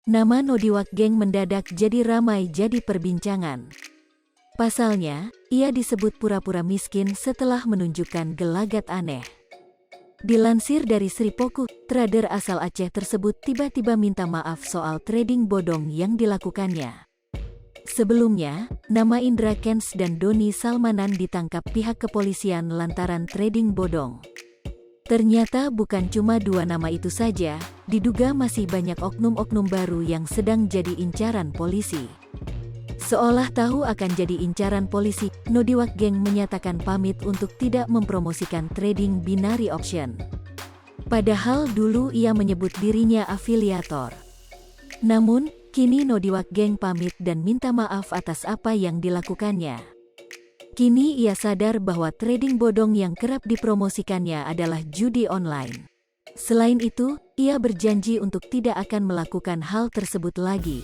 Nama Nodiwak Geng mendadak jadi ramai jadi perbincangan. Pasalnya, ia disebut pura-pura miskin setelah menunjukkan gelagat aneh. Dilansir dari Sripoku, trader asal Aceh tersebut tiba-tiba minta maaf soal trading bodong yang dilakukannya. Sebelumnya, nama Indra Kents dan Doni Salmanan ditangkap pihak kepolisian lantaran trading bodong. Ternyata bukan cuma dua nama itu saja, diduga masih banyak oknum-oknum baru yang sedang jadi incaran polisi. Seolah tahu akan jadi incaran polisi, Nodiwak Geng menyatakan pamit untuk tidak mempromosikan trading binary option. Padahal dulu ia menyebut dirinya afiliator. Namun, kini Nodiwak Geng pamit dan minta maaf atas apa yang dilakukannya. Kini ia sadar bahwa trading bodong yang kerap dipromosikannya adalah judi online. Selain itu, ia berjanji untuk tidak akan melakukan hal tersebut lagi.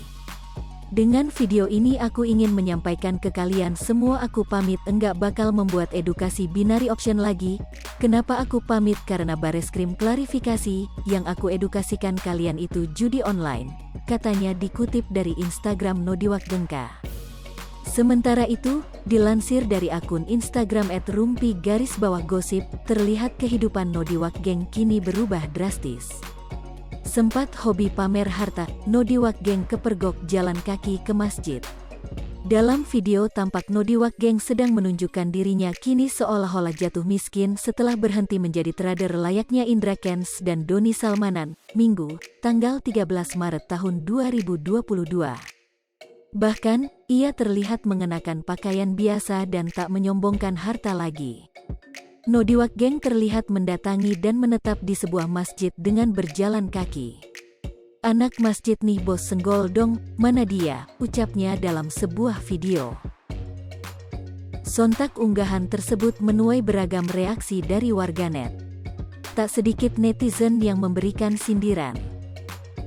Dengan video ini aku ingin menyampaikan ke kalian semua, aku pamit enggak bakal membuat edukasi binary option lagi. Kenapa aku pamit? Karena Bareskrim klarifikasi, yang aku edukasikan kalian itu judi online, katanya dikutip dari Instagram Nodiwak Gengka. Sementara itu, dilansir dari akun Instagram @rumpi_gosip, terlihat kehidupan Nodiwak Geng kini berubah drastis. Sempat hobi pamer harta, Nodiwak Geng kepergok jalan kaki ke masjid. Dalam video tampak Nodiwak Geng sedang menunjukkan dirinya kini seolah-olah jatuh miskin setelah berhenti menjadi trader layaknya Indra Kents dan Doni Salmanan, Minggu, tanggal 13 Maret tahun 2022. Bahkan, ia terlihat mengenakan pakaian biasa dan tak menyombongkan harta lagi. Nodiwak Geng terlihat mendatangi dan menetap di sebuah masjid dengan berjalan kaki. "Anak masjid nih bos, senggol dong, mana dia?" ucapnya dalam sebuah video. Sontak unggahan tersebut menuai beragam reaksi dari warganet. Tak sedikit netizen yang memberikan sindiran.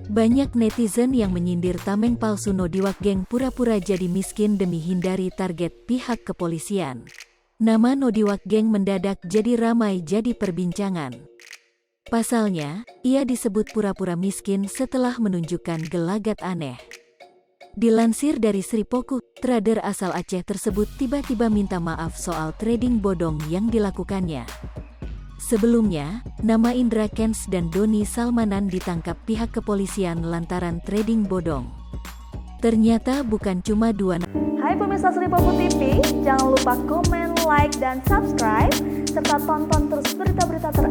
Banyak netizen yang menyindir tameng palsu Nodiwak Geng pura-pura jadi miskin demi hindari target pihak kepolisian. Nama Nodiwak Geng mendadak jadi ramai jadi perbincangan. Pasalnya, ia disebut pura-pura miskin setelah menunjukkan gelagat aneh. Dilansir dari Sripoku, trader asal Aceh tersebut tiba-tiba minta maaf soal trading bodong yang dilakukannya. Sebelumnya, nama Indra Kents dan Doni Salmanan ditangkap pihak kepolisian lantaran trading bodong. Ternyata bukan cuma dua. Hai pemirsa Sripoku TV, jangan lupa komen, like, dan subscribe, serta tonton terus berita-berita terbaru